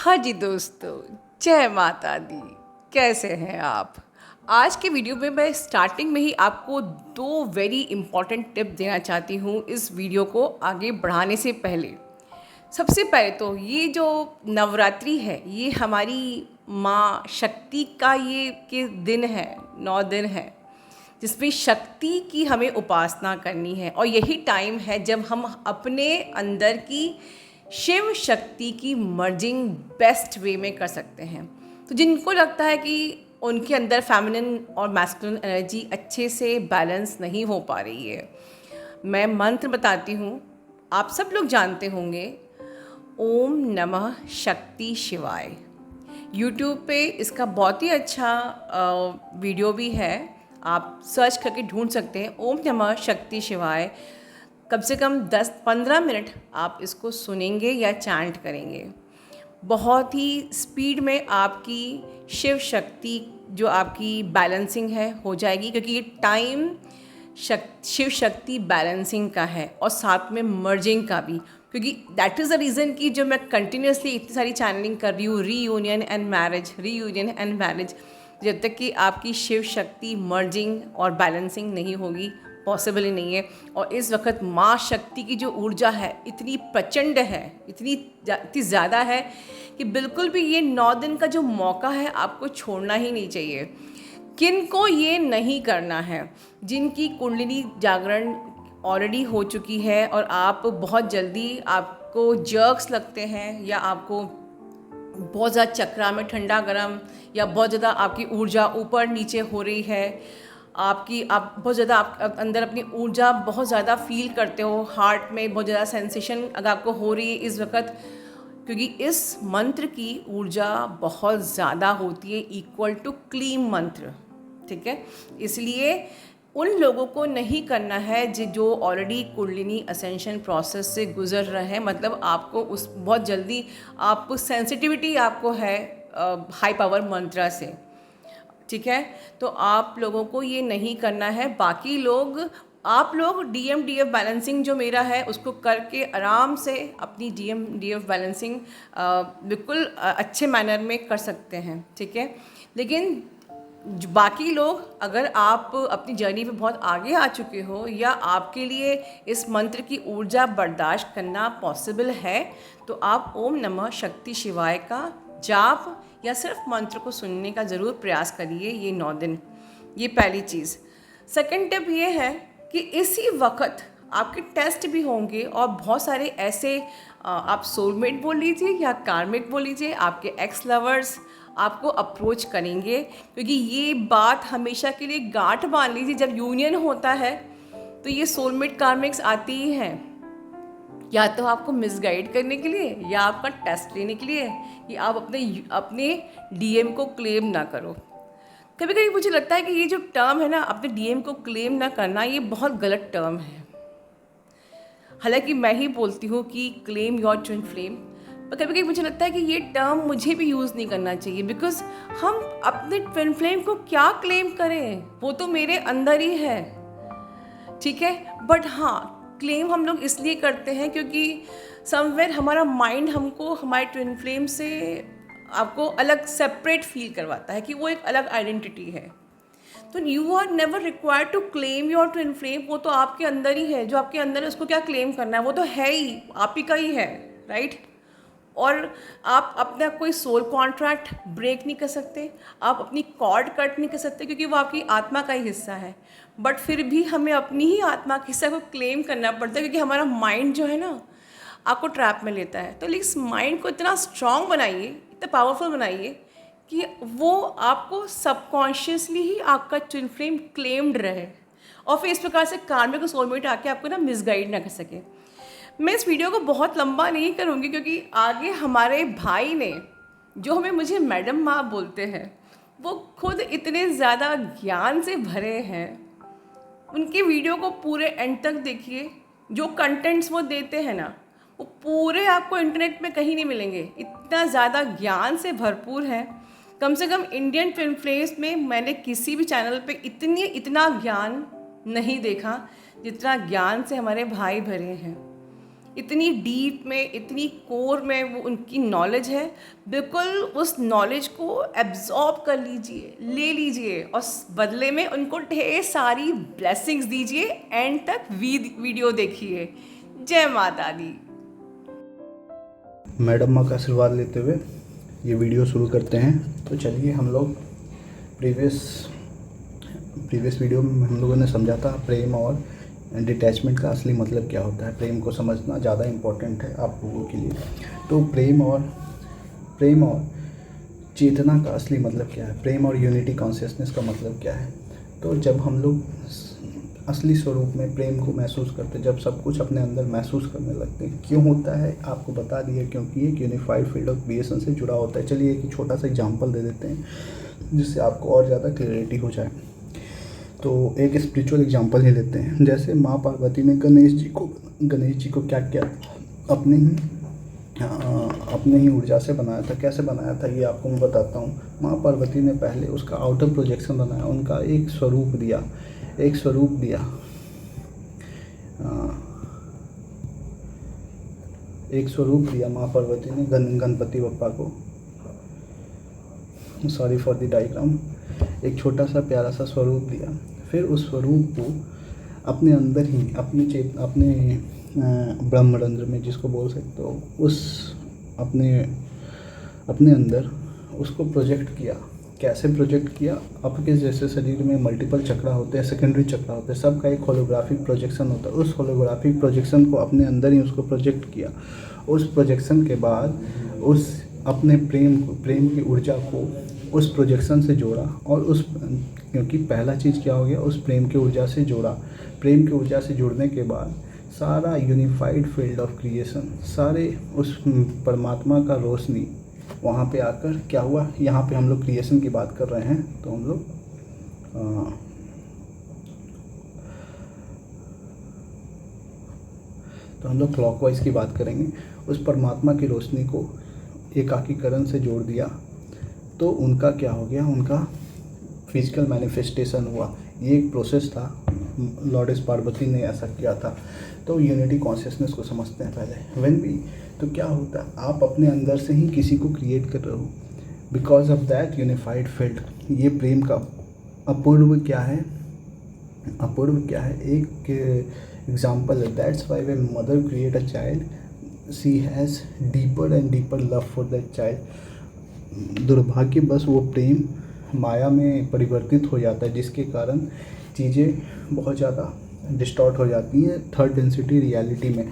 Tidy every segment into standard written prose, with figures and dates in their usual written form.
हाँ जी दोस्तों, जय माता दी। कैसे हैं आप? आज के वीडियो में मैं स्टार्टिंग में ही आपको दो वेरी इंपॉर्टेंट टिप देना चाहती हूँ इस वीडियो को आगे बढ़ाने से पहले। सबसे पहले तो ये जो नवरात्रि है, ये हमारी माँ शक्ति का ये के दिन है, 9 दिन है, जिसमें शक्ति की हमें उपासना करनी है। और यही टाइम है जब हम अपने अंदर की शिव शक्ति की मर्जिंग बेस्ट वे में कर सकते हैं। तो जिनको लगता है कि उनके अंदर फेमिनिन और मैस्कुलिन एनर्जी अच्छे से बैलेंस नहीं हो पा रही है, मैं मंत्र बताती हूँ, आप सब लोग जानते होंगे। ओम नमः शक्ति शिवाय। यूट्यूब पे इसका बहुत ही अच्छा वीडियो भी है, आप सर्च करके ढूंढ सकते हैं। ओम नमः शक्ति शिवाय। कम से कम 10-15 मिनट आप इसको सुनेंगे या चैंट करेंगे। बहुत ही स्पीड में आपकी शिव शक्ति जो आपकी बैलेंसिंग है हो जाएगी, क्योंकि ये टाइम शिव शक्ति बैलेंसिंग का है और साथ में मर्जिंग का भी। क्योंकि दैट इज़ द रीज़न कि जो मैं कंटिन्यूसली इतनी सारी चैनलिंग कर रही हूँ, reunion and marriage, reunion and marriage, जब तक कि आपकी शिव शक्ति मर्जिंग और बैलेंसिंग नहीं होगी, पॉसिबल ही नहीं है। और इस वक्त माँ शक्ति की जो ऊर्जा है इतनी प्रचंड है, इतनी ज़्यादा है कि बिल्कुल भी ये 9 दिन का जो मौका है आपको छोड़ना ही नहीं चाहिए। किन को ये नहीं करना है? जिनकी कुंडलिनी जागरण ऑलरेडी हो चुकी है और आप बहुत जल्दी आपको जर्क्स लगते हैं, या आपको बहुत ज़्यादा चक्रा में ठंडा गरम, या बहुत ज़्यादा आपकी ऊर्जा ऊपर नीचे हो रही है, आप बहुत ज़्यादा आप अंदर अपनी ऊर्जा बहुत ज़्यादा फील करते हो, हार्ट में बहुत ज़्यादा सेंसेशन अगर आपको हो रही है इस वक्त, क्योंकि इस मंत्र की ऊर्जा बहुत ज़्यादा होती है, इक्वल टू क्लीम मंत्र। ठीक है, इसलिए उन लोगों को नहीं करना है जो ऑलरेडी कुंडलिनी असेंशन प्रोसेस से गुजर रहे हैं। मतलब आपको उस बहुत जल्दी आपको सेंसिटिविटी आपको है हाई पावर मंत्रा से। ठीक है, तो आप लोगों को ये नहीं करना है। बाकी लोग, आप लोग DMDF बैलेंसिंग जो मेरा है उसको करके आराम से अपनी DMDF बैलेंसिंग बिल्कुल अच्छे मैनर में कर सकते हैं। ठीक है, लेकिन बाकी लोग, अगर आप अपनी जर्नी पे बहुत आगे आ चुके हो या आपके लिए इस मंत्र की ऊर्जा बर्दाश्त करना पॉसिबल है, तो आप ओम नमः शक्ति शिवाय का जाप या सिर्फ मंत्र को सुनने का ज़रूर प्रयास करिए ये 9 दिन। ये पहली चीज़। सेकंड टिप ये है कि इसी वक्त आपके टेस्ट भी होंगे और बहुत सारे ऐसे आप सोलमेट बोल लीजिए या कार्मिक बोल लीजिए, आपके एक्स लवर्स आपको अप्रोच करेंगे, क्योंकि ये बात हमेशा के लिए गांठ बांध लीजिए। जब यूनियन होता है तो ये सोलमेट कार्मिक्स आती ही हैं, या तो आपको मिसगाइड करने के लिए या आपका टेस्ट लेने के लिए कि आप अपने DM को क्लेम ना करो। कभी कभी मुझे लगता है कि ये जो टर्म है ना, अपने DM को क्लेम ना करना, ये बहुत गलत टर्म है। हालांकि मैं ही बोलती हूँ कि क्लेम योर ट्विन फ्लेम, पर कभी कभी मुझे लगता है कि ये टर्म मुझे भी यूज़ नहीं करना चाहिए, बिकॉज हम अपने ट्विन फ्लेम को क्या क्लेम करें, वो तो मेरे अंदर ही है। ठीक है, बट हाँ, क्लेम हम लोग इसलिए करते हैं क्योंकि समवेयर हमारा माइंड हमको हमारे ट्विन फ्लेम से आपको अलग सेपरेट फील करवाता है कि वो एक अलग आइडेंटिटी है। तो you are never required to claim your twin flame, वो तो आपके अंदर ही है। जो आपके अंदर है उसको क्या क्लेम करना है, वो तो है ही, आप ही का ही है, राइट। और आप अपना कोई सोल कॉन्ट्रैक्ट ब्रेक नहीं कर सकते, आप अपनी कॉर्ड कट नहीं कर सकते, क्योंकि वो आपकी आत्मा का ही हिस्सा है। बट फिर भी हमें अपनी ही आत्मा के हिस्से को क्लेम करना पड़ता है, क्योंकि हमारा माइंड जो है ना आपको ट्रैप में लेता है। तो इस माइंड को इतना स्ट्रांग बनाइए, इतना पावरफुल बनाइए कि वो आपको सबकॉन्शियसली ही आपका ट्विन फ्लेम क्लेम्ड रहे, और फिर इस प्रकार से कार्मिक और सोलमेट आके आपको ना मिसगाइड ना कर सके। मैं इस वीडियो को बहुत लंबा नहीं करूँगी, क्योंकि आगे हमारे भाई ने, जो मुझे मैडम माँ बोलते हैं, वो खुद इतने ज़्यादा ज्ञान से भरे हैं। उनके वीडियो को पूरे एंड तक देखिए। जो कंटेंट्स वो देते हैं ना, वो पूरे आपको इंटरनेट में कहीं नहीं मिलेंगे, इतना ज़्यादा ज्ञान से भरपूर है। कम से कम इंडियन फिल्म फ्लेम्स में मैंने किसी भी चैनल पे इतना ज्ञान नहीं देखा जितना ज्ञान से हमारे भाई भरे हैं। इतनी डीप में, इतनी कोर में वो उनकी नॉलेज है। बिल्कुल उस नॉलेज को एब्जॉर्ब कर लीजिए, ले लीजिए और बदले में उनको ढेर सारी ब्लेसिंग्स दीजिए। एंड तक वीडियो देखिए। जय माता दी। मैडम माँ का आशीर्वाद लेते हुए ये वीडियो शुरू करते हैं। तो चलिए, हम लोग प्रीवियस वीडियो में हम लोगों ने समझा था प्रेम और डिटैचमेंट का असली मतलब क्या होता है। प्रेम को समझना ज़्यादा इम्पोर्टेंट है आप लोगों के लिए। तो प्रेम और चेतना का असली मतलब क्या है, प्रेम और यूनिटी कॉन्शियसनेस का मतलब क्या है। तो जब हम लोग असली स्वरूप में प्रेम को महसूस करते हैं, जब सब कुछ अपने अंदर महसूस करने लगते हैं, क्यों होता है आपको बता दिया, क्योंकि एक यूनिफाइड फील्ड ऑफ क्रिएशन से जुड़ा होता है। चलिए एक छोटा सा एग्जांपल दे देते हैं जिससे आपको और ज़्यादा क्लियरिटी हो जाए। तो एक स्पिरिचुअल एग्जांपल ही लेते हैं। जैसे माँ पार्वती ने गणेश जी को क्या किया, अपने ही ऊर्जा से बनाया था। कैसे बनाया था ये आपको मैं बताता हूँ। माँ पार्वती ने पहले उसका आउटर प्रोजेक्शन बनाया, उनका एक स्वरूप दिया माँ पार्वती ने गणपति बप्पा को। Sorry for the diagram. एक छोटा सा प्यारा सा स्वरूप दिया। फिर उस स्वरूप को अपने अंदर ही अपने ब्रह्मरंध्र में, जिसको बोल सकते हो, अपने अंदर उसको प्रोजेक्ट किया। कैसे प्रोजेक्ट किया? आपके जैसे शरीर में मल्टीपल चक्रा होते हैं, सेकेंडरी चक्रा होते हैं, सबका एक होलोग्राफिक प्रोजेक्शन होता है। उस होलोग्राफिक प्रोजेक्शन को अपने अंदर ही उसको प्रोजेक्ट किया। उस प्रोजेक्शन के बाद उस अपने प्रेम की ऊर्जा को उस प्रोजेक्शन से जोड़ा और क्योंकि पहला चीज़ क्या हो गया, उस प्रेम की ऊर्जा से जोड़ा। प्रेम की ऊर्जा से जुड़ने के बाद सारा यूनिफाइड फील्ड ऑफ क्रिएशन, सारे उस परमात्मा का रोशनी वहाँ पे आकर क्या हुआ। यहाँ पे हम लोग क्रिएशन की बात कर रहे हैं, तो हम लोग क्लॉकवाइज की बात करेंगे। उस परमात्मा की रोशनी को एकाकीकरण से जोड़ दिया, तो उनका क्या हो गया, उनका फिजिकल मैनिफेस्टेशन हुआ। ये एक प्रोसेस था, लॉर्डेस पार्वती ने ऐसा किया था। तो यूनिटी कॉन्शियसनेस को समझते हैं पहले। व्हेन भी तो क्या होता है, आप अपने अंदर से ही किसी को क्रिएट कर रहे हो because of that unified field. ये प्रेम का अपूर्व क्या है, एक एग्जाम्पल है। That's why when mother create a child she has deeper and deeper love for that child. दुर्भाग्य बस वो प्रेम माया में परिवर्तित हो जाता है, जिसके कारण चीज़ें बहुत ज़्यादा डिस्टॉर्ट हो जाती हैं थर्ड डेंसिटी रियलिटी में।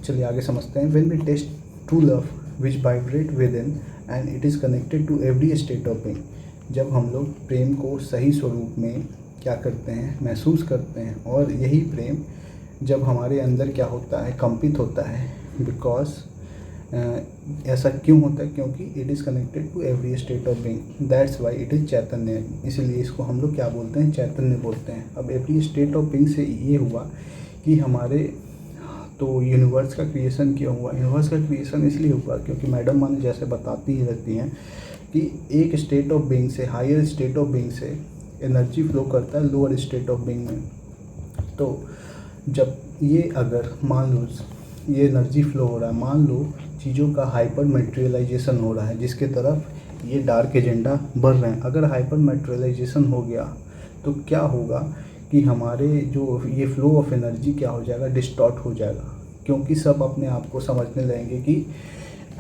चलिए आगे समझते हैं। When we taste true love which vibrate within and it is connected to every state of being. जब हम लोग प्रेम को सही स्वरूप में क्या करते हैं, महसूस करते हैं, और यही प्रेम जब हमारे अंदर क्या होता है, कंपित होता है। बिकॉज ऐसा क्यों होता है, क्योंकि it is connected to every state of being, that's why it is चैतन्य। इसलिए इसको हम लोग क्या बोलते हैं, चैतन्य बोलते हैं। अब एवरी स्टेट ऑफ बीइंग से ये हुआ कि हमारे तो यूनिवर्स का क्रिएशन क्यों हुआ। यूनिवर्स का क्रिएशन इसलिए हुआ क्योंकि मैडम मान जैसे बताती ही रहती हैं कि एक स्टेट ऑफ बीइंग से, हायर स्टेट ऑफ बीइंग से एनर्जी फ्लो करता है लोअर स्टेट ऑफ बीइंग में। तो जब ये अगर मान लो ये एनर्जी फ्लो हो रहा है, मान लो चीज़ों का हाइपर मटेरियलाइजेशन हो रहा है, जिसके तरफ ये डार्क एजेंडा बढ़ रहे हैं। अगर हाइपर मटेरियलाइजेशन हो गया तो क्या होगा कि हमारे जो ये फ्लो ऑफ एनर्जी क्या हो जाएगा, डिस्टॉर्ट हो जाएगा। क्योंकि सब अपने आप को समझने लगेंगे कि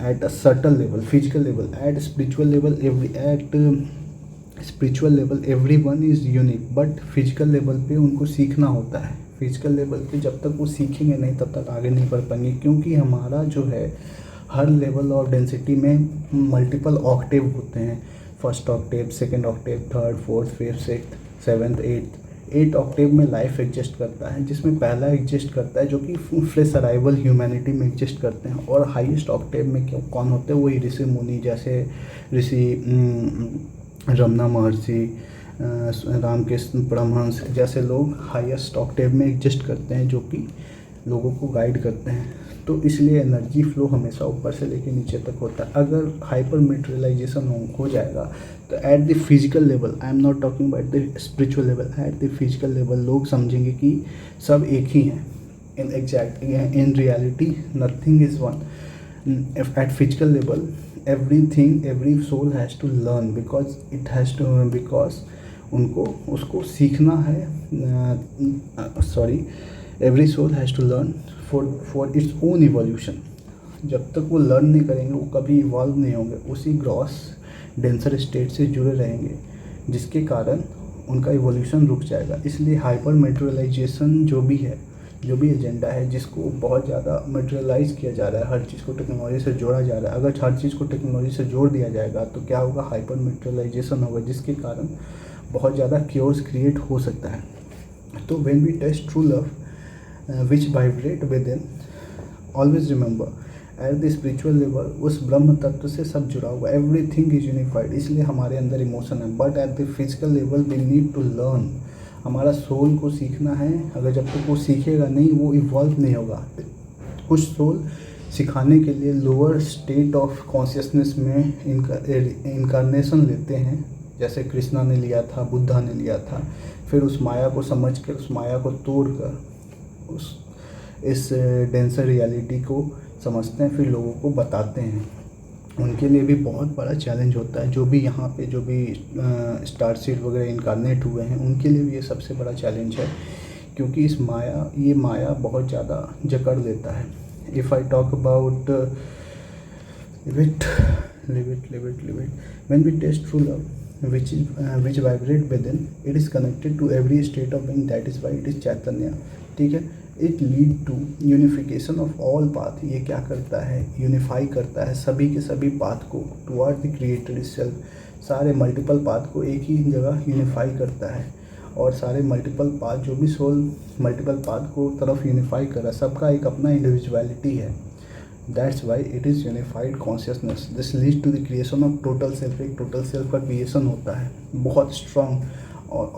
at a certain level, physical level, at spiritual level everyone is unique. But physical level पे उनको सीखना होता है। फिजिकल लेवल पे जब तक वो सीखेंगे नहीं तब तक आगे नहीं बढ़ पाएंगे, क्योंकि हमारा जो है हर लेवल ऑफ डेंसिटी में मल्टीपल ऑक्टेव होते हैं। First octave, second octave, third, fourth, fifth, sixth, seventh, eight octave में लाइफ एग्जिस्ट करता है, जिसमें पहला एग्जिस्ट करता है जो कि फ्रेश अराइवल ह्यूमैनिटी में एग्जिस्ट करते हैं। और हाईएस्ट ऑक्टेव में कौन होते हैं, वही ऋषि मुनि, जैसे ऋषि रमना महर्षि, रामकृष्ण परमहंस जैसे लोग हाईएस्ट ऑक्टेव में एग्जिस्ट करते हैं, जो कि लोगों को गाइड करते हैं। तो इसलिए एनर्जी फ्लो हमेशा ऊपर से लेके नीचे तक होता है। अगर हाइपर मटेरियलाइजेशन हो जाएगा तो eight the physical level, I am not talking about the spiritual level, eight the physical level लोग समझेंगे कि सब एक ही हैं। in reality nothing is one. If at physical level every soul has to learn because उनको उसको सीखना है. Every soul has to learn for its own evolution. जब तक वो लर्न नहीं करेंगे वो कभी इवॉल्व नहीं होंगे, उसी ग्रॉस डेंसर स्टेट से जुड़े रहेंगे, जिसके कारण उनका इवोल्यूशन रुक जाएगा. इसलिए हाइपर मेटेरियलाइजेशन जो भी एजेंडा है, जिसको बहुत ज़्यादा मटेरियलाइज किया जा रहा है, हर चीज़ को टेक्नोलॉजी से जोड़ा जा रहा है. अगर हर चीज़ को टेक्नोलॉजी से जोड़ दिया जाएगा तो क्या होगा, हाइपर मेटेरियलाइजेशन होगा, जिसके कारण बहुत ज़्यादा क्योर्स क्रिएट हो सकता है. तो when we taste true love which vibrate within, always remember at the spiritual level उस ब्रह्म तत्व से सब जुड़ा हुआ, एवरीथिंग इज यूनिफाइड. इसलिए हमारे अंदर इमोशन है, but at the physical level we need to learn. हमारा सोल को सीखना है. अगर जब तक वो सीखेगा नहीं, वो इवॉल्व नहीं होगा. कुछ सोल सिखाने के लिए लोअर स्टेट ऑफ कॉन्शियसनेस में इनकारनेशन लेते हैं, जैसे कृष्णा ने लिया था, बुद्धा ने लिया था. फिर उस माया को समझ कर, उस माया को तोड़ कर इस डेंसर रियलिटी को समझते हैं, फिर लोगों को बताते हैं. उनके लिए भी बहुत बड़ा चैलेंज होता है. जो भी यहाँ पे जो भी स्टार सीड वगैरह इनकारनेट हुए हैं, उनके लिए भी ये सबसे बड़ा चैलेंज है, क्योंकि ये माया बहुत ज़्यादा जकड़ लेता है. If I talk about live it when we taste true love which vibrate within, it is connected to every state of being. That is why it is chaitanya. ठीक है. It lead to unification of all path. ये क्या करता है, unify करता है सभी के सभी पाथ को towards the creator itself. सारे मल्टीपल पाथ को एक ही जगह यूनिफाई करता है, और सारे मल्टीपल पाथ, जो भी सोल मल्टीपल पाथ को तरफ यूनिफाई कर रहा है, सबका एक अपना इंडिविजुअलिटी है. That's why it is unified consciousness. This leads to the creation of total self. एक टोटल सेल्फ का क्रिएशन होता है बहुत strong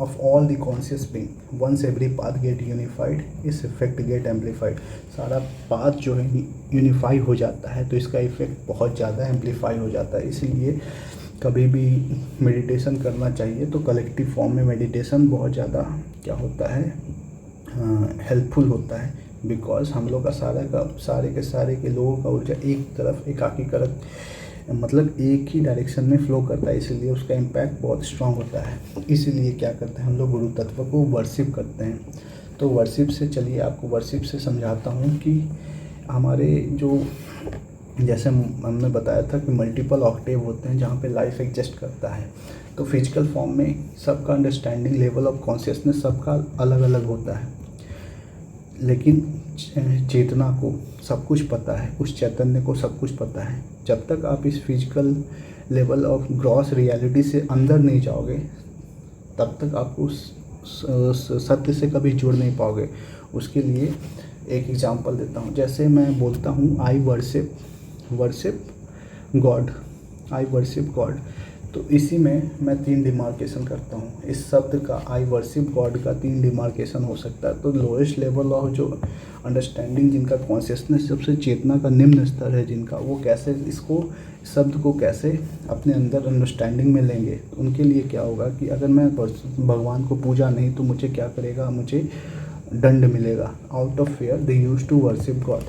of all the conscious being. Once every path get unified, its effect get amplified. सारा path जो है unify हो जाता है तो इसका इफेक्ट बहुत ज़्यादा एम्पलीफाई हो जाता है. इसीलिए कभी भी मेडिटेशन करना चाहिए तो कलेक्टिव फॉर्म में मेडिटेशन बहुत ज़्यादा क्या होता है, हेल्पफुल होता है. बिकॉज हम लोग का सारे के लोगों का ऊर्जा एक तरफ एकाकीकृत, मतलब एक ही डायरेक्शन में फ्लो करता है, इसीलिए उसका इम्पैक्ट बहुत स्ट्रांग होता है. इसीलिए क्या करते हैं हम लोग, गुरु तत्व को वर्शिप करते हैं. तो वर्शिप से चलिए आपको वर्शिप से समझाता हूँ कि हमारे जो, जैसे हमने बताया था कि मल्टीपल ऑक्टेव होते हैं जहाँ पे लाइफ एग्जिस्ट करता है. तो फिजिकल फॉर्म में सबका अंडरस्टैंडिंग लेवल ऑफ कॉन्शियसनेस सबका अलग अलग होता है, लेकिन चेतना को सब कुछ पता है, उस चैतन्य को सब कुछ पता है. जब तक आप इस physical level of gross reality से अंदर नहीं जाओगे, तब तक आप उस सत्य से कभी जुड़ नहीं पाओगे. उसके लिए एक एग्जांपल देता हूँ. जैसे मैं बोलता हूँ आई वर्शिप गॉड, तो इसी में मैं 3 डिमार्केशन करता हूँ. इस शब्द का आई वर्शिप गॉड का 3 डिमार्केशन हो सकता है. तो लोएस्ट लेवल ऑफ जो अंडरस्टैंडिंग, जिनका कॉन्शियसनेस सबसे चेतना का निम्न स्तर है, जिनका वो कैसे इसको शब्द को कैसे अपने अंदर अंडरस्टैंडिंग में लेंगे. तो उनके लिए क्या होगा कि अगर मैं भगवान को पूजा नहीं तो मुझे क्या करेगा, मुझे दंड मिलेगा. Out of fear they used to worship God.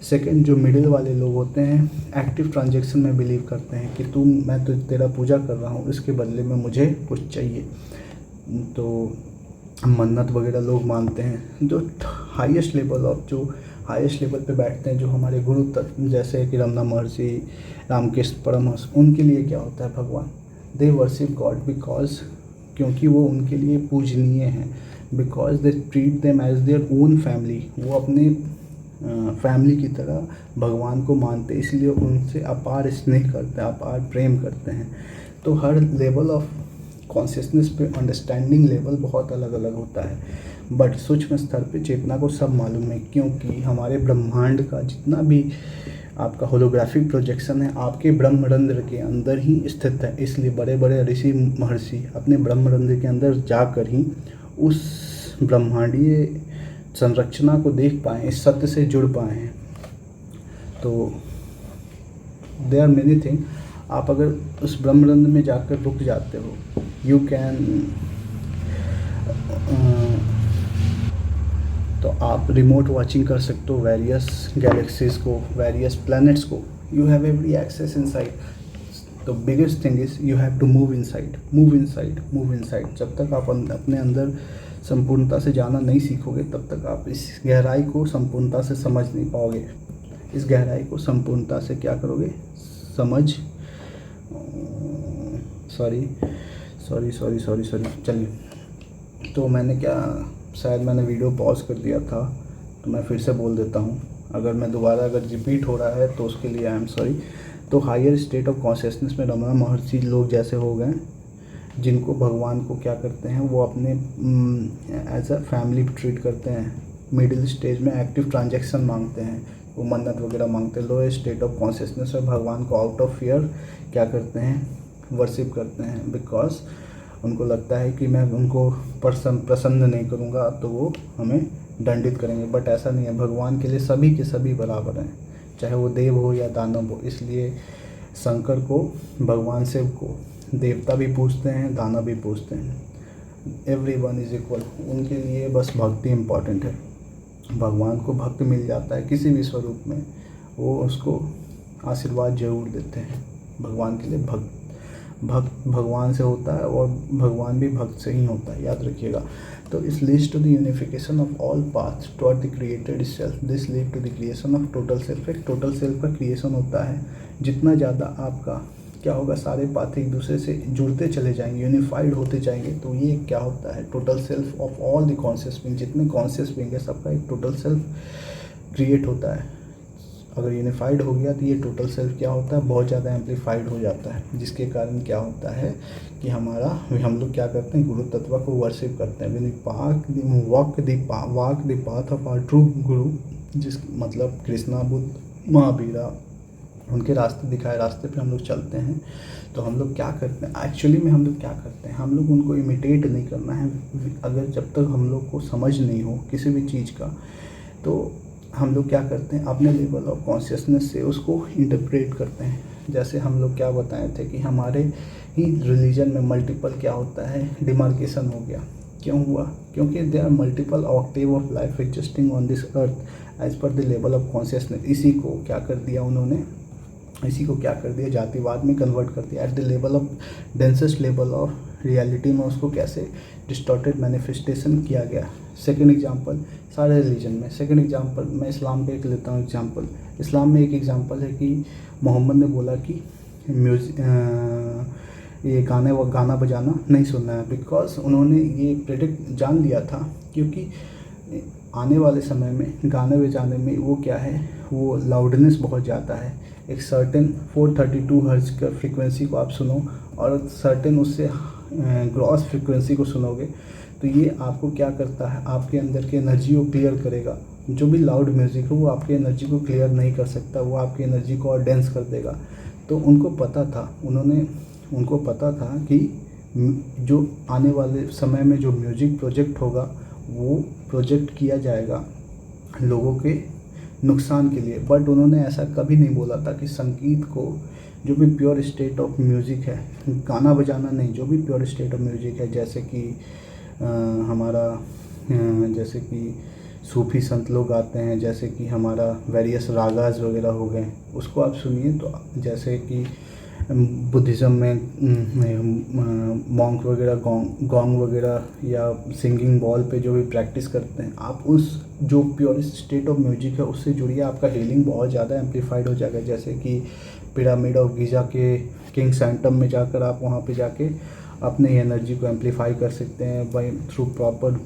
Second जो मिडिल वाले लोग होते हैं, एक्टिव ट्रांजैक्शन में बिलीव करते हैं कि मैं तो तेरा पूजा कर रहा हूँ, इसके बदले में मुझे कुछ चाहिए. तो मन्नत वगैरह लोग मानते हैं. जो हाईएस्ट लेवल पे बैठते हैं, जो हमारे गुरु तत्व जैसे कि रमना महर्षि, रामकृष्ण परमहंस, उनके लिए क्या होता है भगवान, दे वर्शिप गॉड बिकॉज, क्योंकि वो उनके लिए पूजनीय हैं. Because they treat them as their own family. वो अपने फैमिली की तरह भगवान को मानते, इसलिए उनसे अपार स्नेह करते हैं, अपार प्रेम करते हैं. तो हर लेवल ऑफ कॉन्शियसनेस पे अंडरस्टैंडिंग लेवल बहुत अलग अलग होता है. बट सूक्ष्म स्तर पे चेतना को सब मालूम है, क्योंकि हमारे ब्रह्मांड का जितना भी आपका होलोग्राफिक प्रोजेक्शन है आपके ब्रह्मरंध्र के अंदर ही स्थित है. इसलिए बड़े बड़े ऋषि महर्षि अपने ब्रह्मरंध्र के अंदर जाकर ही उस ब्रह्मांडीय संरचना को देख पाए, इस सत्य से जुड़ पाए हैं. तो देयर आर मेनी थिंग. आप अगर उस ब्रह्मरंध्र में जाकर रुक जाते हो, यू कैन तो आप रिमोट वॉचिंग कर सकते हो वेरियस गैलेक्सीज को, वेरियस प्लैनेट्स को। You have every access inside. The biggest thing is you have to move inside, move inside, move inside. जब तक आप अपने अंदर संपूर्णता से जाना नहीं सीखोगे तब तक आप इस गहराई को संपूर्णता से समझ नहीं पाओगे। इस गहराई को संपूर्णता से क्या करोगे, समझ, सॉरी चलिए। तो मैंने क्या, शायद मैंने वीडियो पॉज कर दिया था, तो मैं फिर से बोल देता हूँ। अगर मैं दोबारा अगर रिपीट हो रहा है तो उसके लिए आई एम सॉरी। तो हायर स्टेट ऑफ कॉन्शियसनेस में रमना महर्षि लोग जैसे हो गए जिनको भगवान को क्या करते हैं, वो अपने एज अ फैमिली ट्रीट करते हैं। मिडिल स्टेज में एक्टिव ट्रांजैक्शन मांगते हैं, वो मन्नत वगैरह मांगते हैं। लोअर स्टेट ऑफ कॉन्शियसनेस में भगवान को आउट ऑफ फियर क्या करते हैं, वर्शिप करते हैं। बिकॉज उनको लगता है कि मैं उनको प्रसन्न नहीं करूँगा तो वो हमें दंडित करेंगे। बट ऐसा नहीं है, भगवान के लिए सभी के सभी बराबर हैं, चाहे वो देव हो या दानव हो। इसलिए शंकर को, भगवान शिव को देवता भी पूजते हैं, दानव भी पूजते हैं। Everyone is equal. उनके लिए बस भक्ति इम्पॉर्टेंट है। भगवान को भक्त मिल जाता है किसी भी स्वरूप में, वो उसको आशीर्वाद जरूर देते हैं। भगवान के लिए भक्त भगवान से होता है और भगवान भी भक्त से ही होता है, याद रखिएगा। तो this leads to the unification of all paths toward the created self. This lead to the creation of total self. एक टोटल सेल्फ का क्रिएशन होता है। जितना ज़्यादा आपका क्या होगा, सारे पाथ एक दूसरे से जुड़ते चले जाएंगे, यूनिफाइड होते जाएंगे, तो ये क्या होता है, total self of all the conscious being. जितने कॉन्शियस बीइंग है सबका एक टोटल सेल्फ क्रिएट होता है। अगर यूनिफाइड हो गया तो ये टोटल सेल्फ क्या होता है, बहुत ज़्यादा एम्पलीफाइड हो जाता है, जिसके कारण क्या होता है कि हम लोग क्या करते हैं, गुरु तत्व को वर्शिप करते हैं। Walk the path of our true guru, जिस मतलब कृष्णा, बुद्ध, महावीरा, उनके रास्ते दिखाए रास्ते पे हम लोग चलते हैं। तो हम लोग क्या करते हैं, एक्चुअली में हम लोग क्या करते हैं, हम लोग उनको इमिटेट नहीं करना है। अगर जब तक हम लोग को समझ नहीं हो किसी भी चीज़ का, तो हम लोग क्या करते हैं, अपने लेवल ऑफ कॉन्शियसनेस से उसको इंटरप्रेट करते हैं। जैसे हम लोग क्या बताए थे कि हमारे ही रिलीजन में मल्टीपल क्या होता है, डिमार्केशन हो गया। क्यों हुआ, क्योंकि they are multiple octave of life existing on this earth as per the level of consciousness. इसी को क्या कर दिया उन्होंने, इसी को क्या कर दिया, जातिवाद में कन्वर्ट कर दिया। At the level of densest level of reality में उसको कैसे डिस्टॉर्टेड मैनिफेस्टेशन किया गया। सेकंड एग्जांपल, सारे रिलीजन में सेकंड एग्जांपल मैं इस्लाम का एक लेता हूँ एग्जांपल। इस्लाम में एक एग्जांपल है कि मोहम्मद ने बोला कि ये गाना बजाना नहीं सुनना है। बिकॉज उन्होंने ये प्रेडिक्ट जान लिया था, क्योंकि आने वाले समय में गाने बजाने में वो क्या है, वो लाउडनेस बहुत ज़्यादा है। एक सर्टेन 432 हर्ट्ज का फ्रीक्वेंसी को आप सुनो और सर्टेन उससे ग्रॉस फ्रीक्वेंसी को सुनोगे, तो ये आपको क्या करता है, आपके अंदर की एनर्जी को क्लियर करेगा। जो भी लाउड म्यूज़िक है वो आपकी एनर्जी को क्लियर नहीं कर सकता, वो आपकी एनर्जी को और डेंस कर देगा। तो उनको पता था, उनको पता था कि जो आने वाले समय में जो म्यूज़िक प्रोजेक्ट होगा वो प्रोजेक्ट किया जाएगा लोगों के नुकसान के लिए। बट उन्होंने ऐसा कभी नहीं बोला था कि संगीत को, जो भी प्योर स्टेट ऑफ म्यूज़िक है, गाना बजाना नहीं, जो भी प्योर स्टेट ऑफ म्यूज़िक है, जैसे कि जैसे कि सूफी संत लोग आते हैं, जैसे कि हमारा वेरियस रागाज वगैरह हो गए, उसको आप सुनिए। तो जैसे कि बुद्धिज़्म में मॉन्क वगैरह गॉन्ग वगैरह या सिंगिंग बॉल पे जो भी प्रैक्टिस करते हैं, आप उस जो प्योर स्टेट ऑफ म्यूजिक है उससे जुड़िए, आपका हीलिंग बहुत ज़्यादा एम्पलीफाइड हो जाएगा। जैसे कि पिरामिड ऑफ गीज़ा के किंग सैंटम में जाकर आप वहाँ पे जाके अपने एनर्जी को एम्पलीफाई कर सकते हैं by through proper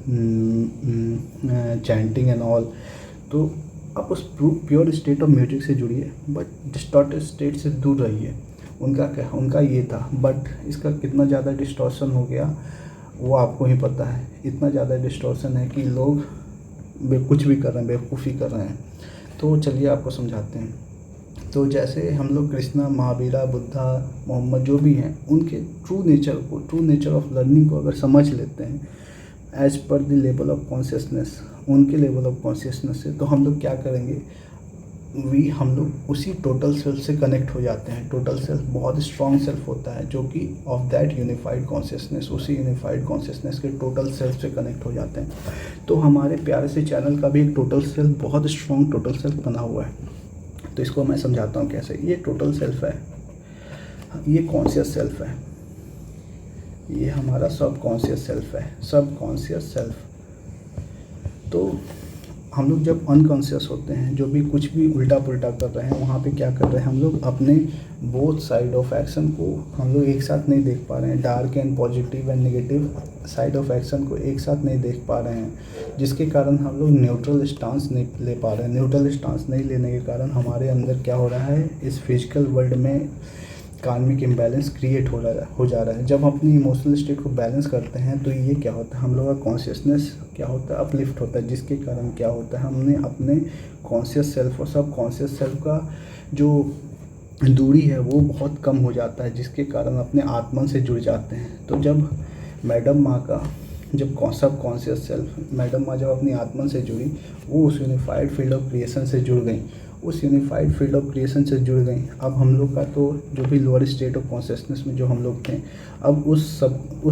chanting and all. तो आप उस प्योर स्टेट ऑफ म्यूजिक से जुड़िए, बट डिस्टॉर्टेड स्टेट से दूर रहिए। उनका ये था, बट इसका कितना ज़्यादा डिस्टॉर्शन हो गया वो आपको ही पता है। इतना ज़्यादा डिस्टॉर्शन है कि लोग कुछ भी कर रहे हैं, बेवकूफ़ी कर रहे हैं। तो चलिए आपको समझाते हैं। तो जैसे हम लोग कृष्णा, महावीरा, बुद्धा, मोहम्मद जो भी हैं, उनके ट्रू नेचर ऑफ लर्निंग को अगर समझ लेते हैं as per the level of consciousness, उनके लेवल ऑफ कॉन्शियसनेस से, तो हम लोग क्या करेंगे, हम लोग उसी टोटल सेल्फ से कनेक्ट हो जाते हैं। टोटल सेल्फ बहुत स्ट्रॉन्ग सेल्फ होता है जो कि ऑफ दैट यूनिफाइड कॉन्शियसनेस, उसी यूनिफाइड कॉन्शियसनेस के टोटल सेल्फ से कनेक्ट हो जाते हैं। तो हमारे प्यारे से चैनल का भी एक टोटल सेल्फ, बहुत स्ट्रॉन्ग टोटल सेल्फ बना हुआ है। तो इसको मैं समझाता हूँ कैसे। ये टोटल सेल्फ है, ये कॉन्शियस सेल्फ है, ये हमारा सब कॉन्शियस सेल्फ है, सब कॉन्शियस सेल्फ। तो हम लोग जब अनकॉन्शियस होते हैं, जो भी कुछ भी उल्टा पुल्टा कर रहे हैं, वहाँ पे क्या कर रहे हैं हम लोग, अपने बोथ साइड ऑफ एक्शन को हम लोग एक साथ नहीं देख पा रहे हैं। Dark and positive and negative side of action को एक साथ नहीं देख पा रहे हैं, जिसके कारण हम लोग न्यूट्रल स्टांस नहीं ले पा रहे हैं। न्यूट्रल स्टांस नहीं लेने के कारण हमारे अंदर क्या हो रहा है, इस फिजिकल वर्ल्ड में कार्मिक इम्बैलेंस क्रिएट हो जा रहा है। जब हम अपनी इमोशनल स्टेट को बैलेंस करते हैं तो ये क्या होता है, हम लोग का कॉन्शियसनेस क्या होता है, अपलिफ्ट होता है, जिसके कारण क्या होता है, हमने अपने कॉन्शियस सेल्फ और सब कॉन्शियस सेल्फ का जो दूरी है वो बहुत कम हो जाता है, जिसके कारण अपने आत्मन से जुड़ जाते हैं। तो जब मैडम माँ का सब कॉन्शियस सेल्फ, मैडम माँ जब अपनी आत्मन से जुड़ी, वो उस यूनिफाइड फील्ड ऑफ क्रिएशन से जुड़ गई, उस यूनिफाइड फील्ड ऑफ क्रिएशन से जुड़ गई। अब हम लोग का तो जो भी लोअर स्टेट ऑफ कॉन्शियसनेस में जो हम लोग थे, अब उस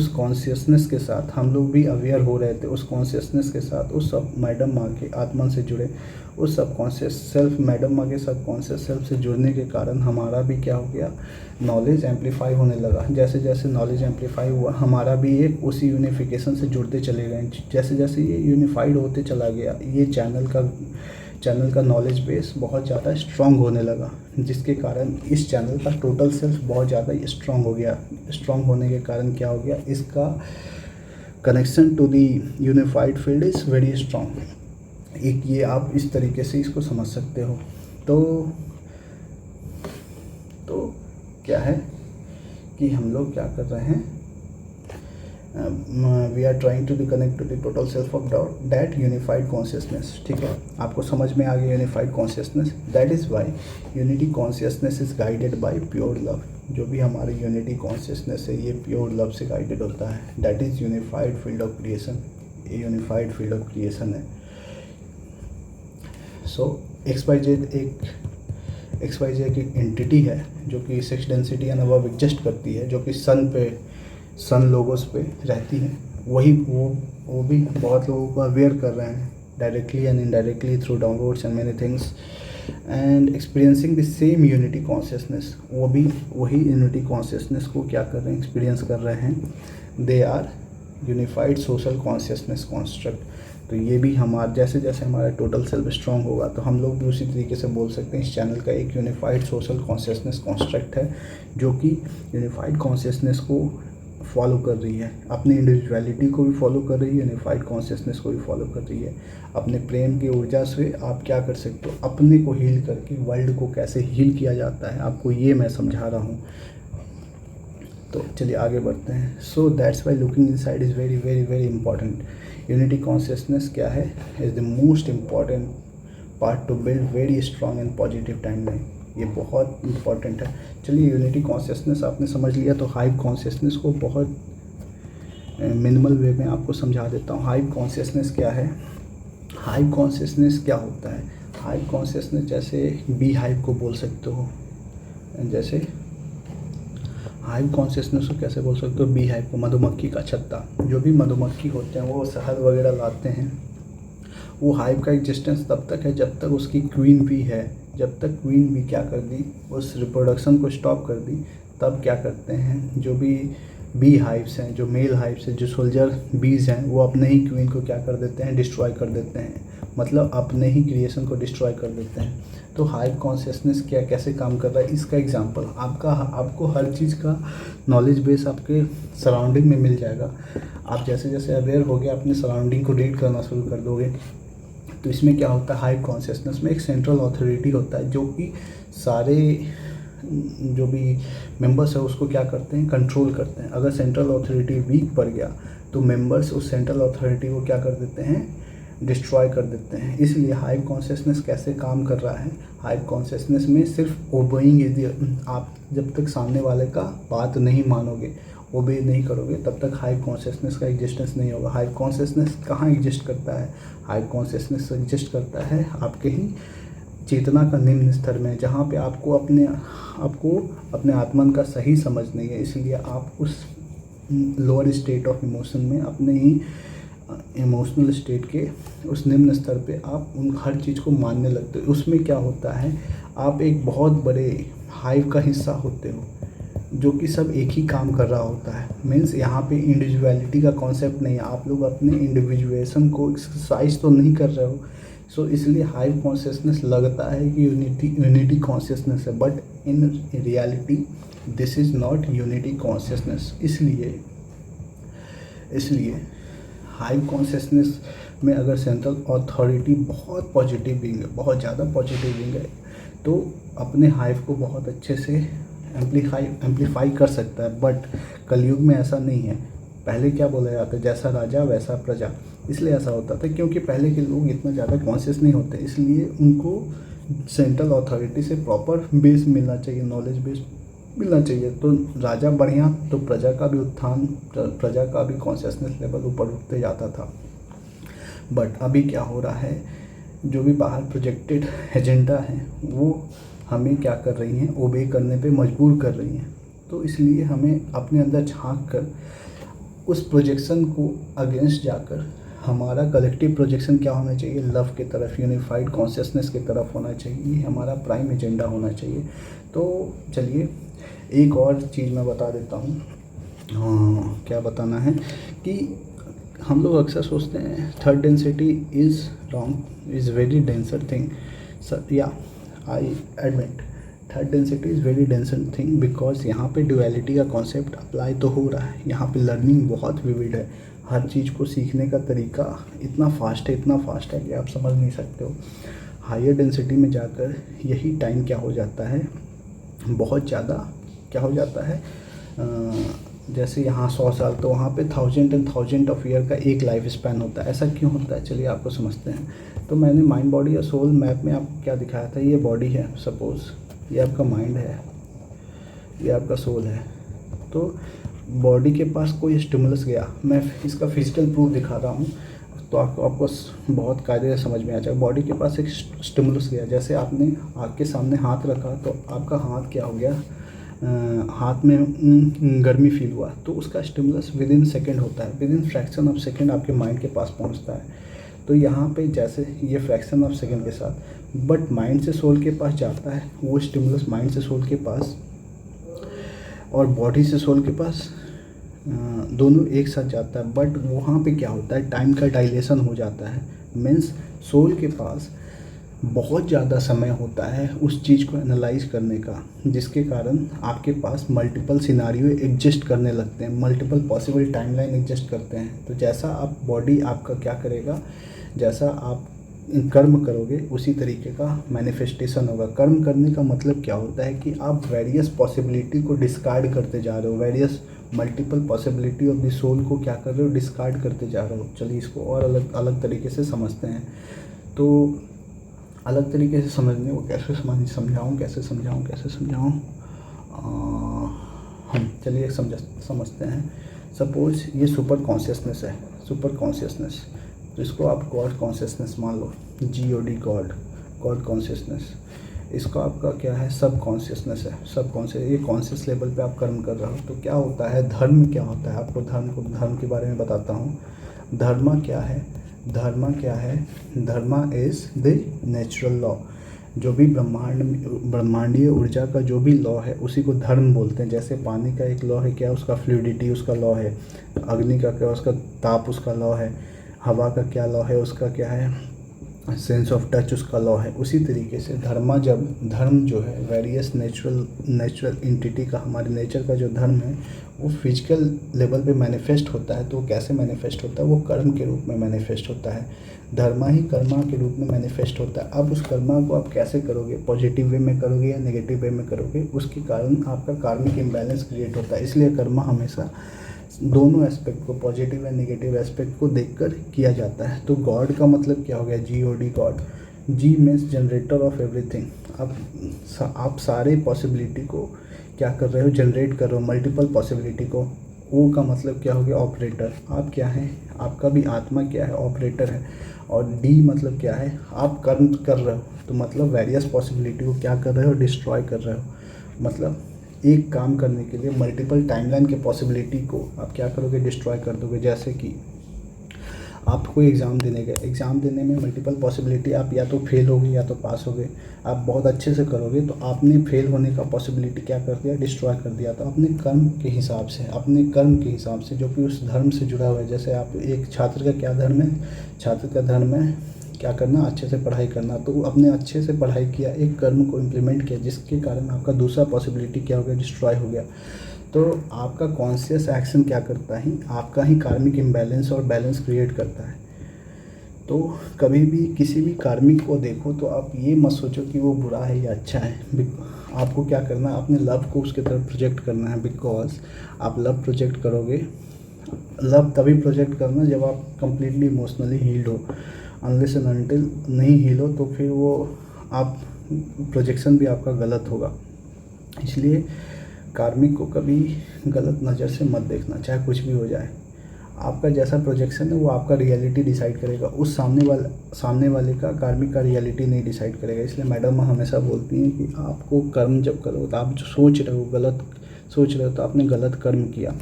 कॉन्शियसनेस के साथ हम लोग भी अवेयर हो रहे थे। उस कॉन्शियसनेस के साथ उस सब मैडम माँ के आत्मा से जुड़े, उस सब कॉन्शियस सेल्फ, मैडम माँ के सब कॉन्शियस सेल्फ से जुड़ने के कारण हमारा भी क्या हो गया, नॉलेज एम्पलीफाई होने लगा। जैसे जैसे नॉलेज एम्पलीफाई हुआ, हमारा भी एक उसी यूनिफिकेशन से जुड़ते चले गए। जैसे जैसे ये यूनिफाइड होते चला गया, ये चैनल का नॉलेज बेस बहुत ज़्यादा स्ट्रॉन्ग होने लगा, जिसके कारण इस चैनल का टोटल सेल्फ बहुत ज़्यादा स्ट्रॉन्ग हो गया। स्ट्रॉन्ग होने के कारण क्या हो गया, इसका connection to the unified field is very strong. एक ये आप इस तरीके से इसको समझ सकते हो। तो क्या है कि हम लोग क्या कर रहे हैं, we are trying to be connect to the total self of that unified consciousness. ठीक है, आपको समझ में आ गया unified consciousness. That is why unity consciousness is guided by pure love. जो भी हमारी यूनिटी कॉन्शियसनेस है, ये प्योर लव से गाइडेड होता है। That is unified field of creation, ये यूनिफाइड फील्ड ऑफ क्रिएशन है। सो XYZ एक एंटिटी है जो कि 6 डेंसिटी एंड अबव एग्जिस्ट करती है, जो कि सन लोगोस पे रहती है। वो भी बहुत लोगों को अवेयर कर रहे हैं, directly and indirectly through downloads and many things, and experiencing the same unity consciousness. वो भी वही यूनिटी कॉन्शियसनेस को क्या कर रहे हैं, एक्सपीरियंस कर रहे हैं। They are unified social consciousness construct. तो ये भी जैसे जैसे हमारा टोटल सेल्फ स्ट्रॉन्ग होगा, तो हम लोग भी उसी तरीके से बोल सकते हैं इस चैनल का एक यूनिफाइड सोशल कॉन्शियसनेस कॉन्स्ट्रक्ट है, जो कि यूनिफाइड कॉन्शियसनेस को फॉलो कर रही है, अपनी इंडिविजुअलिटी को भी फॉलो कर रही है, यूनिफाइड कॉन्शियसनेस को भी फॉलो कर रही है। अपने प्रेम की ऊर्जा से आप क्या कर सकते हो, अपने को हील करके वर्ल्ड को कैसे हील किया जाता है, आपको ये मैं समझा रहा हूँ। तो चलिए आगे बढ़ते हैं। So that's why looking inside is very very very important. Unity consciousness क्या है, is the most important part two build very strong and positive timeline. ये बहुत इंपॉर्टेंट है। चलिए, यूनिटी कॉन्शियसनेस आपने समझ लिया, तो हाइव कॉन्शियसनेस को बहुत मिनिमल वे में आपको समझा देता हूँ। हाइव कॉन्शियसनेस क्या है, हाइव कॉन्शियसनेस क्या होता है। हाइव कॉन्शियसनेस जैसे बी हाइव को बोल सकते हो, जैसे हाइव कॉन्शियसनेस को कैसे बोल सकते हो, बी हाइव को, मधुमक्खी का छत्ता। जो भी मधुमक्खी होते हैं वो शहद वगैरह लाते हैं, वो हाइव का एग्जिस्टेंस तब तक है जब तक उसकी क्वीन भी है। जब तक क्वीन भी क्या कर दी, उस रिप्रोडक्शन को स्टॉप कर दी, तब क्या करते हैं, जो भी बी हाइव्स हैं, जो मेल हाइव्स हैं, जो सोल्जर बीज हैं, वो अपने ही क्वीन को क्या कर देते हैं, डिस्ट्रॉय कर देते हैं। मतलब अपने ही क्रिएशन को डिस्ट्रॉय कर देते हैं। तो हाइव कॉन्शियसनेस क्या कैसे काम कर रहा है, इसका एग्जांपल आपको हर चीज़ का नॉलेज बेस आपके सराउंडिंग में मिल जाएगा। आप जैसे जैसे अवेयर हो गए, अपने सराउंडिंग को रीड करना शुरू कर दोगे। तो इसमें क्या होता है, हाइव कॉन्शियसनेस में एक सेंट्रल अथॉरिटी होता है, जो कि सारे जो भी मेंबर्स है उसको क्या करते हैं, कंट्रोल करते हैं। अगर सेंट्रल अथॉरिटी वीक पड़ गया तो मेंबर्स उस सेंट्रल अथॉरिटी को क्या कर देते हैं, डिस्ट्रॉय कर देते हैं। इसलिए हाइव कॉन्शियसनेस कैसे काम कर रहा है, हाइव कॉन्शियसनेस में सिर्फ ओबेइंग इज, आप जब तक सामने वाले का बात नहीं मानोगे, ओबे नहीं करोगे, तब तक हाइव कॉन्शियसनेस का एग्जिस्टेंस नहीं होगा। हाइव कॉन्शियसनेस कहाँ एग्जिस्ट करता है, हाइव कॉन्शियसनेस एग्जिस्ट करता है आपके ही चेतना का निम्न स्तर में, जहाँ पे आपको अपने आत्मन का सही समझ नहीं है, इसलिए आप उस लोअर स्टेट ऑफ इमोशन में, अपने ही इमोशनल स्टेट के उस निम्न स्तर पे आप उन हर चीज़ को मानने लगते हो। उसमें क्या होता है, आप एक बहुत बड़े हाइव का हिस्सा होते हो जो कि सब एक ही काम कर रहा होता है। मीन्स यहाँ पे इंडिविजुअलिटी का कॉन्सेप्ट नहीं है, आप लोग अपने इंडिविजुएशन को एक्सरसाइज तो नहीं कर रहे हो। सो इसलिए हाइव कॉन्शियसनेस लगता है कि यूनिटी कॉन्शियसनेस है, but in reality this is not unity consciousness. इसलिए हाइव कॉन्शियसनेस में अगर सेंट्रल अथॉरिटी बहुत पॉजिटिव विंग है, बहुत ज़्यादा पॉजिटिव विंग है, तो अपने हाइव को बहुत अच्छे से एम्पलीफाई कर सकता है। बट कलयुग में ऐसा नहीं है। पहले क्या बोला जाता है, जैसा राजा वैसा प्रजा। इसलिए ऐसा होता था क्योंकि पहले के लोग इतना ज़्यादा कॉन्शियस नहीं होते, इसलिए उनको सेंट्रल अथॉरिटी से प्रॉपर बेस मिलना चाहिए, नॉलेज बेस मिलना चाहिए। तो राजा बढ़िया तो प्रजा का भी उत्थान, प्रजा का भी कॉन्शियसनेस लेवल ऊपर उठते जाता था। बट अभी क्या हो रहा है, जो भी बाहर प्रोजेक्टेड एजेंडा है वो हमें क्या कर रही हैं, ओबे करने पे मजबूर कर रही हैं। तो इसलिए हमें अपने अंदर झांक कर उस प्रोजेक्शन को अगेंस्ट जाकर हमारा कलेक्टिव प्रोजेक्शन क्या होना चाहिए, लव की तरफ, यूनिफाइड कॉन्शियसनेस की तरफ होना चाहिए। ये हमारा प्राइम एजेंडा होना चाहिए। तो चलिए एक और चीज़ मैं बता देता हूँ। क्या बताना है कि हम लोग अक्सर सोचते हैं third density is wrong, is very denser thing. या I admit third density is very denser thing, because यहाँ पे ड्यूअलिटी का कॉन्सेप्ट अप्लाई तो हो रहा है। यहाँ पे लर्निंग बहुत विविड है, हर चीज़ को सीखने का तरीका इतना फास्ट है कि आप समझ नहीं सकते हो। हायर डेंसिटी में जाकर यही टाइम क्या हो जाता है, बहुत ज़्यादा क्या हो जाता है, जैसे यहाँ 100 साल तो वहाँ पे 1000 एंड 1000 ऑफ ईयर का एक लाइफ स्पैन होता है। ऐसा क्यों होता है, चलिए आपको समझते हैं। तो मैंने माइंड बॉडी और सोल मैप में आपको क्या दिखाया था, ये बॉडी है, सपोज़ ये आपका माइंड है, ये आपका सोल है। तो बॉडी के पास कोई स्टिमुलस गया, मैं इसका फिजिकल प्रूफ दिखा रहा हूँ तो आपको बहुत कायदे से समझ में आ जाएगा। बॉडी के पास एक स्टिमुलस गया, जैसे आपने आँख के सामने हाथ रखा तो आपका हाथ क्या हो गया, हाथ में गर्मी फील हुआ, तो उसका स्टिमुलस विद इन सेकेंड होता है, with in fraction of second आपके माइंड के पास पहुंचता है। तो यहाँ पे जैसे ये फ्रैक्शन ऑफ सेकेंड के साथ, बट माइंड से सोल के पास जाता है वो स्टिमुलस, माइंड से सोल के पास और बॉडी से सोल के पास दोनों एक साथ जाता है। बट वहाँ पे क्या होता है, टाइम का डायलेशन हो जाता है। मीन्स सोल के पास बहुत ज़्यादा समय होता है उस चीज़ को एनालाइज करने का, जिसके कारण आपके पास मल्टीपल सिनारियो एग्जिस्ट करने लगते हैं, मल्टीपल पॉसिबल टाइमलाइन एग्जिस्ट करते हैं। तो जैसा आप बॉडी आपका क्या करेगा, जैसा आप कर्म करोगे उसी तरीके का मैनिफेस्टेशन होगा। कर्म करने का मतलब क्या होता है कि आप वेरियस पॉसिबिलिटी को डिस्कार्ड करते जा रहे हो, various multiple possibility of the soul को क्या कर रहे हो, डिस्कार्ड करते जा रहे हो। चलिए इसको और अलग अलग तरीके से समझते हैं। तो अलग तरीके से समझने को कैसे समझाऊँ हम चलिए समझते हैं। सपोज ये सुपर कॉन्शियसनेस है, सुपर कॉन्शियसनेस, तो इसको आप गॉड कॉन्शियसनेस मान लो, GOD, गॉड कॉन्शियसनेस। इसका आपका क्या है, सब कॉन्शियसनेस है, सब कॉन्शियस, ये कॉन्शियस लेवल पे आप कर्म कर रहे हो। तो क्या होता है, धर्म क्या होता है, आपको धर्म के बारे में बताता हूँ। धर्मा क्या है, धर्मा इज़ द नेचुरल लॉ। जो भी ब्रह्मांडीय ऊर्जा का जो भी लॉ है उसी को धर्म बोलते हैं। जैसे पानी का एक लॉ है क्या, उसका फ्लूइडिटी उसका लॉ है, अग्नि का क्या, उसका ताप उसका लॉ है, हवा का क्या लॉ है, उसका क्या है, सेंस ऑफ टच उसका लॉ है। उसी तरीके से धर्म जो है वेरियस नेचुरल एंटिटी का, हमारे नेचर का जो धर्म है वो फिजिकल लेवल पे मैनिफेस्ट होता है। तो कैसे मैनिफेस्ट होता है, वो कर्म के रूप में मैनिफेस्ट होता है। धर्मा ही कर्मा के रूप में मैनिफेस्ट होता है। अब उस कर्मा को आप कैसे करोगे, पॉजिटिव वे में करोगे या नेगेटिव वे में करोगे, उसके कारण आपका कार्मिक इम्बैलेंस क्रिएट होता है। इसलिए कर्मा हमेशा दोनों एस्पेक्ट को, पॉजिटिव एंड नेगेटिव एस्पेक्ट को देखकर किया जाता है। तो गॉड का मतलब क्या हो गया, GOD, God. G means generator off everything. आप सारे पॉसिबिलिटी को क्या कर रहे हो, जनरेट कर रहे हो, मल्टीपल पॉसिबिलिटी को। O का मतलब क्या हो गया, ऑपरेटर। आप क्या हैं, आपका भी आत्मा क्या है, ऑपरेटर है। और D मतलब क्या है, आप कर्म कर रहे हो, तो मतलब वेरियस पॉसिबिलिटी को क्या कर रहे हो, डिस्ट्रॉय कर रहे हो। मतलब एक काम करने के लिए मल्टीपल टाइमलाइन के पॉसिबिलिटी को आप क्या करोगे, डिस्ट्रॉय कर दोगे। जैसे कि आप कोई एग्ज़ाम देने गए, एग्ज़ाम देने में मल्टीपल पॉसिबिलिटी, आप या तो फेल होगे या तो पास होगे। आप बहुत अच्छे से करोगे तो आपने फेल होने का पॉसिबिलिटी क्या कर दिया, डिस्ट्रॉय कर दिया। तो अपने कर्म के हिसाब से, अपने कर्म के हिसाब से जो कि उस धर्म से जुड़ा हुआ है, जैसे आप एक छात्र का क्या धर्म है, छात्र का धर्म है क्या करना, अच्छे से पढ़ाई करना। तो आपने अच्छे से पढ़ाई किया, एक कर्म को इम्प्लीमेंट किया, जिसके कारण आपका दूसरा पॉसिबिलिटी क्या हो गया, डिस्ट्रॉय हो गया। तो आपका कॉन्शियस एक्शन क्या करता है, आपका ही कार्मिक इम्बैलेंस और बैलेंस क्रिएट करता है। तो कभी भी किसी भी कार्मिक को देखो तो आप ये मत सोचो कि वो बुरा है या अच्छा है। आपको क्या करना है, अपने लव को उसके तरफ प्रोजेक्ट करना है। बिकॉज आप लव प्रोजेक्ट करोगे, लव तभी प्रोजेक्ट करना जब आप कंप्लीटली इमोशनली हील्ड हो। अनलेस एंड अनटिल नहीं हील हो तो फिर वो आप प्रोजेक्शन भी आपका गलत होगा। इसलिए कार्मिक को कभी गलत नज़र से मत देखना, चाहे कुछ भी हो जाए। आपका जैसा प्रोजेक्शन है वो आपका रियलिटी डिसाइड करेगा, उस सामने वाले का कार्मिक का रियलिटी नहीं डिसाइड करेगा। इसलिए मैडम हमेशा बोलती हैं कि आपको कर्म जब करो तो आप जो सोच रहे हो गलत सोच रहे हो तो आपने गलत कर्म किया,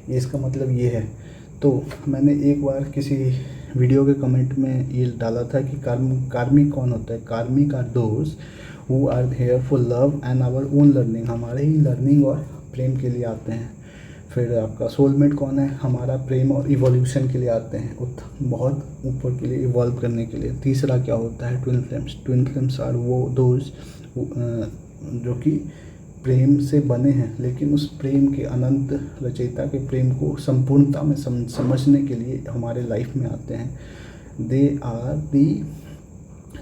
ये इसका मतलब ये है। तो मैंने एक बार किसी वीडियो के कमेंट में ये डाला था कि कार्मिक कौन होता है। Karmic are those who are here for love and our own learning, हमारे ही लर्निंग और प्रेम के लिए आते हैं। फिर आपका सोलमेट कौन है, हमारा प्रेम और इवोल्यूशन के लिए आते हैं, बहुत ऊपर के लिए इवॉल्व करने के लिए। तीसरा क्या होता है, twin flames. Twin flames are वो दोज जो कि प्रेम से बने हैं, लेकिन उस प्रेम के अनंत रचयिता के प्रेम को संपूर्णता में समझने के लिए हमारे लाइफ में आते हैं। They are the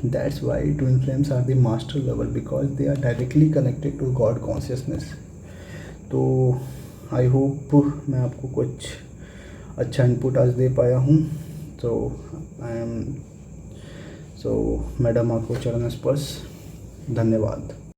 that's why twin flames are the master lover, because they are directly connected to God consciousness. तो आई होप मैं आपको कुछ अच्छा इनपुट आज दे पाया हूँ। तो मैडम आपको चरण स्पर्श, धन्यवाद।